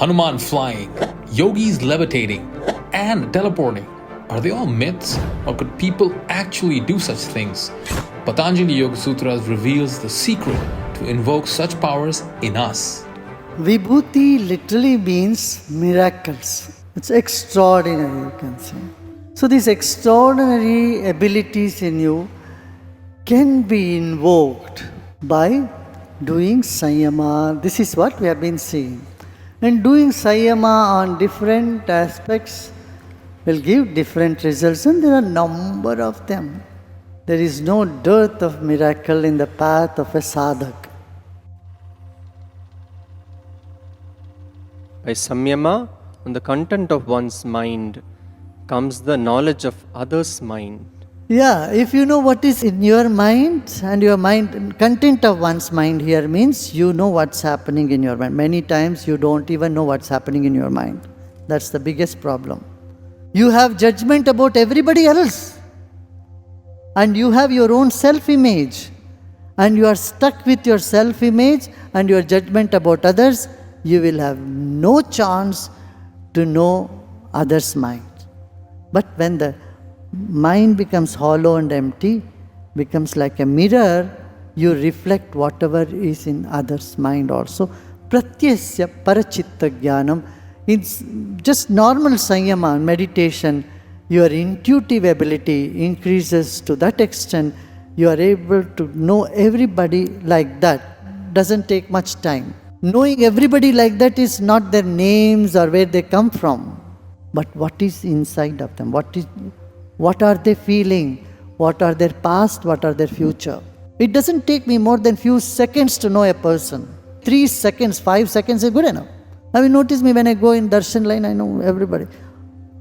Hanuman flying, yogis levitating, and teleporting. Are they all myths, or could people actually do such things? Patanjali Yoga Sutras reveals the secret to invoke such powers in us. Vibhuti literally means miracles. It's extraordinary, you can say. So these extraordinary abilities in you can be invoked by doing Sanyama. This is what we have been seeing. And doing Sanyama on different aspects will give different results, and there are a number of them. There is no dearth of miracle in the path of a sadhak. By Sanyama, on the content of one's mind, comes the knowledge of others' mind. Yeah, if you know what is in your mind, and your mind, content of one's mind here means you know what's happening in your mind. Many times you don't even know what's happening in your mind. That's the biggest problem. You have judgment about everybody else. And you have your own self-image. And you are stuck with your self-image and your judgment about others. You will have no chance to know others' mind. But when the mind becomes hollow and empty, becomes like a mirror, you reflect whatever is in others' mind also. Pratyasya parachitta jnanam. It's just normal Sanyama, meditation, your intuitive ability increases to that extent, you are able to know everybody like that. Doesn't take much time. Knowing everybody like that is not their names or where they come from, but what is inside of them, what are they feeling, what are their past, what are their future. It doesn't take me more than few seconds to know a person. 3 seconds, 5 seconds is good enough. Have you noticed me when I go in darshan line, I know everybody.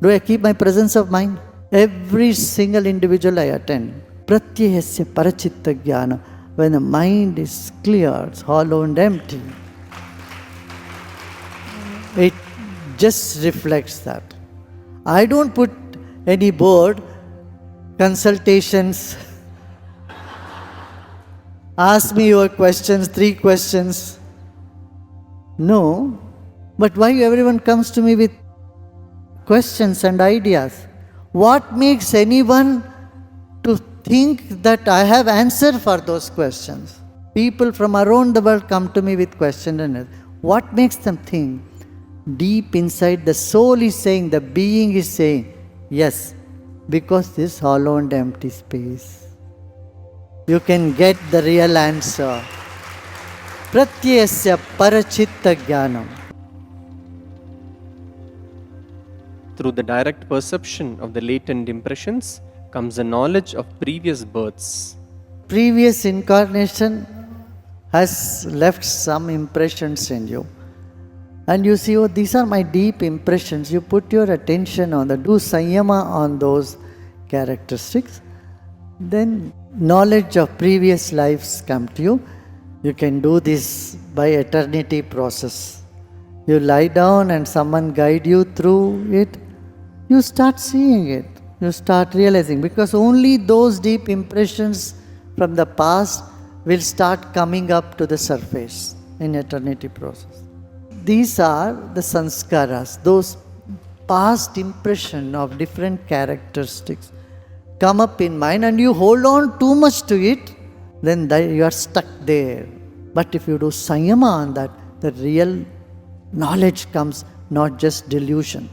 Do I keep my presence of mind? Every single individual I attend. Pratyasya parachitta jnana. When the mind is clear, it's hollow and empty, it just reflects that. I don't put any board, consultations, ask me your questions, 3 questions. No. But why everyone comes to me with questions and ideas? What makes anyone to think that I have answer for those questions? People from around the world come to me with questions and what makes them think? Deep inside the soul is saying, the being is saying, yes, because this hollow and empty space, you can get the real answer. Pratyasya parachitta jnanam. Through the direct perception of the latent impressions comes a knowledge of previous births. Previous incarnation has left some impressions in you. And you see, oh, these are my deep impressions. You put your attention on that, do Sanyama on those characteristics. Then knowledge of previous lives come to you. You can do this by eternity process. You lie down and someone guide you through it. You start seeing it. You start realizing, because only those deep impressions from the past will start coming up to the surface in eternity process. These are the sanskaras, those past impression of different characteristics come up in mind, and you hold on too much to it, then you are stuck there. But if you do Sanyama on that, the real knowledge comes, not just delusion.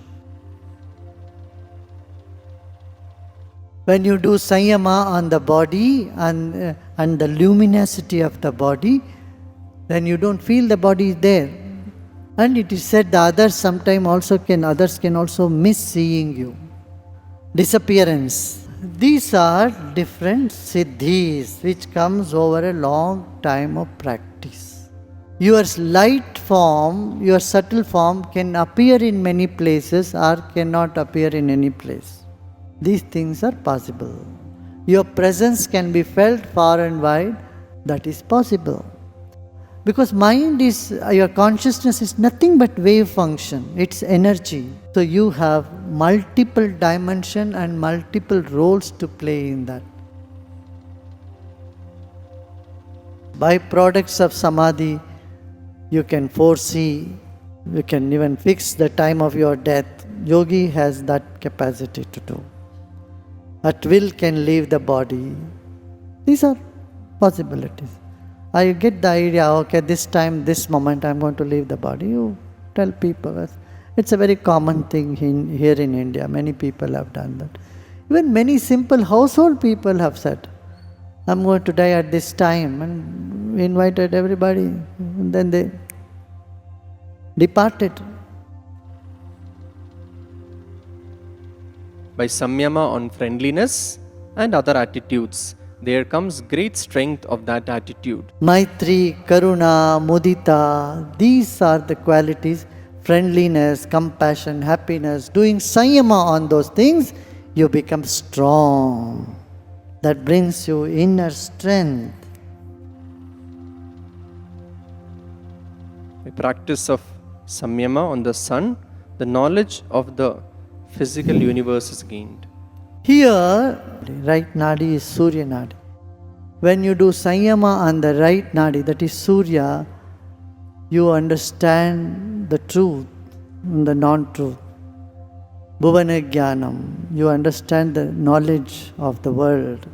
When you do Sanyama on the body and the luminosity of the body, then you don't feel the body is there. And it is said the others can also miss seeing you. Disappearance. These are different Siddhis which comes over a long time of practice. Your light form, your subtle form can appear in many places or cannot appear in any place. These things are possible. Your presence can be felt far and wide. That is possible. Because mind is, your consciousness is nothing but wave function. It's energy. So you have multiple dimensions and multiple roles to play in that. Byproducts of Samadhi, you can foresee You can even fix the time of your death. Yogi has that capacity to do. At will can leave the body. These are possibilities. I get the idea, okay, this time, this moment, I'm going to leave the body. You tell people. It's a very common thing here in India. Many people have done that. Even many simple household people have said, I'm going to die at this time, and we invited everybody. And then they departed. By Sanyama on friendliness and other attitudes, there comes great strength of that attitude. Maitri, Karuna, Mudita, these are the qualities. Friendliness, compassion, happiness, doing Sanyama on those things, you become strong. That brings you inner strength. By practice of Sanyama on the sun, the knowledge of the physical universe is gained. Here, right nadi is Surya nadi. When you do Sanyama on the right nadi, that is Surya, you understand the truth and the non-truth. Bhuvana Jnanam, you understand the knowledge of the world.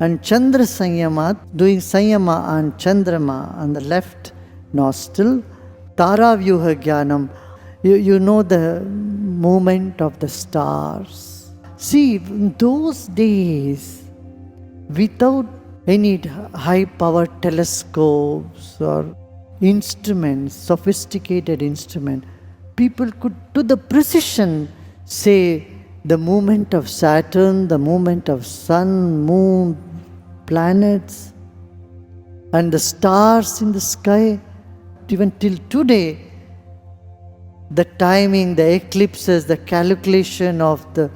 And Chandra Sanyama, doing Sanyama on Chandrama, on the left nostril, Tara Vyuha Jnanam, you know the movement of the stars. See, in those days, without any high-powered telescopes or instruments, sophisticated instruments, people could, to the precision, say the movement of Saturn, the movement of sun, moon, planets, and the stars in the sky. Even till today, the timing, the eclipses, the calculation of the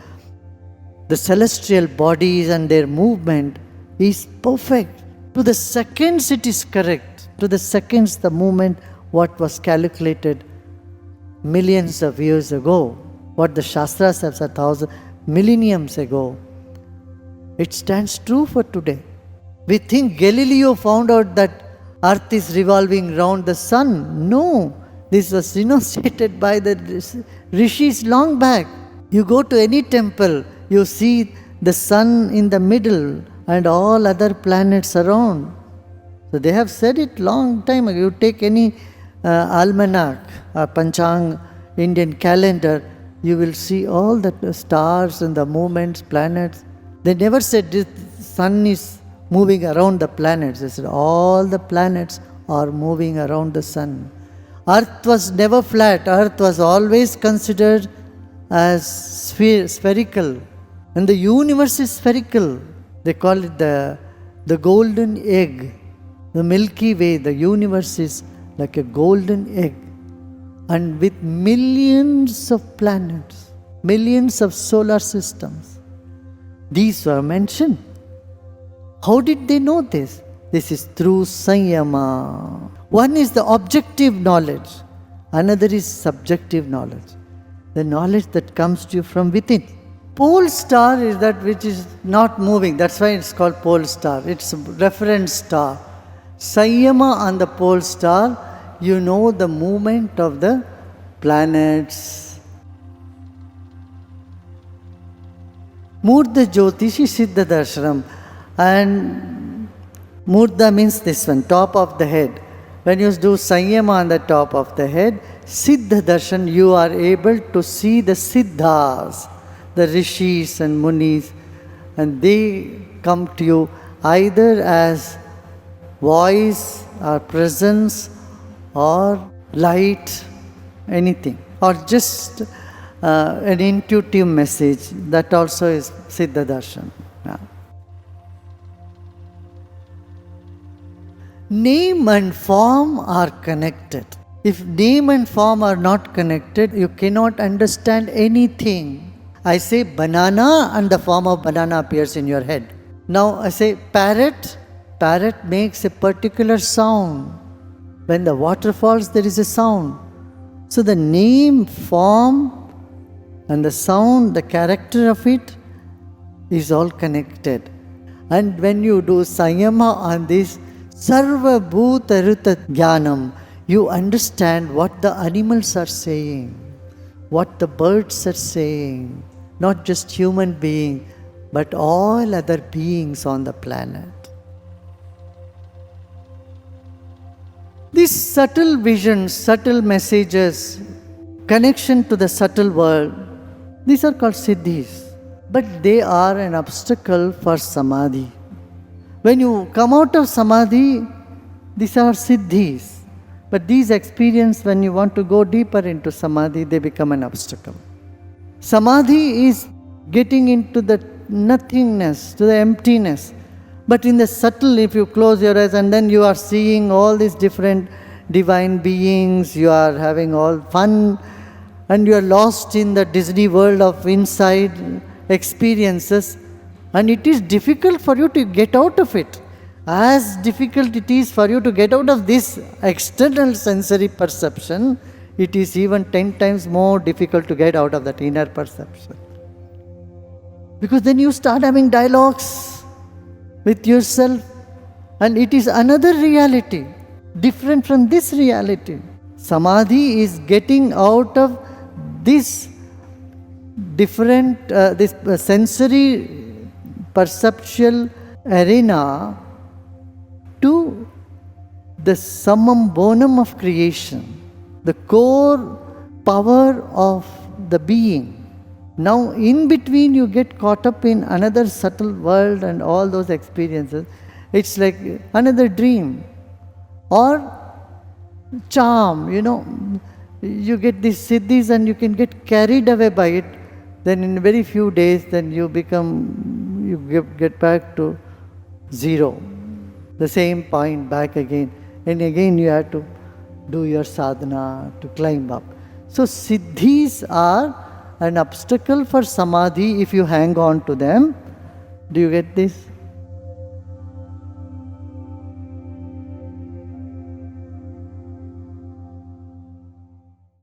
celestial bodies and their movement is perfect. To the seconds it is correct. To the seconds the movement, what was calculated millions of years ago, what the Shastras have said millenniums ago, it stands true for today. We think Galileo found out that Earth is revolving round the sun. No, this was enunciated by the Rishis long back. You go to any temple, you see the sun in the middle and all other planets around. So they have said it long time ago. You take any almanac or Panchang Indian calendar, you will see all the stars and the movements, planets. They never said the sun is moving around the planets. They said all the planets are moving around the sun. Earth was never flat. Earth was always considered as spherical. And the universe is spherical. They call it the golden egg. The Milky Way, the universe is like a golden egg. And with millions of planets, millions of solar systems. These were mentioned. How did they know this? This is through Sanyama. One is the objective knowledge, another is subjective knowledge. The knowledge that comes to you from within. Pole star is that which is not moving. That's why it's called pole star. It's a reference star. Sanyama on the pole star, you know the movement of the planets. Murda Jyotishi Siddha Darshanam. And Murda means this one, top of the head. When you do Sanyama on the top of the head, Siddha Darshan, you are able to see the Siddhas, the Rishis and Munis, and they come to you either as voice or presence or light, anything, or just an intuitive message. That also is Siddha Darshan. Yeah. Name and form are connected. If name and form are not connected, you cannot understand anything. I say banana and the form of banana appears in your head. Now I say parrot, parrot makes a particular sound. When the water falls, there is a sound. So the name, form and the sound, the character of it is all connected. And when you do Sanyama on this, Sarva Bhuta Rita Jnanam, you understand what the animals are saying, what the birds are saying, not just human being, but all other beings on the planet. These subtle visions, subtle messages, connection to the subtle world, these are called Siddhis. But they are an obstacle for Samadhi. When you come out of Samadhi, these are Siddhis. But these experiences, when you want to go deeper into Samadhi, they become an obstacle. Samadhi is getting into the nothingness, to the emptiness. But in the subtle, if you close your eyes and then you are seeing all these different divine beings, you are having all fun, and you are lost in the Disney world of inside experiences, and it is difficult for you to get out of it. As difficult it is for you to get out of this external sensory perception, it is even 10 times more difficult to get out of that inner perception. Because then you start having dialogues with yourself, and it is another reality, different from this reality. Samadhi is getting out of this different, this sensory perceptual arena to the summum bonum of creation, the core power of the being. Now, in between, you get caught up in another subtle world and all those experiences. It's like another dream or charm, You get these siddhis and you can get carried away by it. Then in very few days, then you get back to zero. The same point back again. And again you have to do your sadhana to climb up. So siddhis are an obstacle for Samadhi if you hang on to them. Do you get this?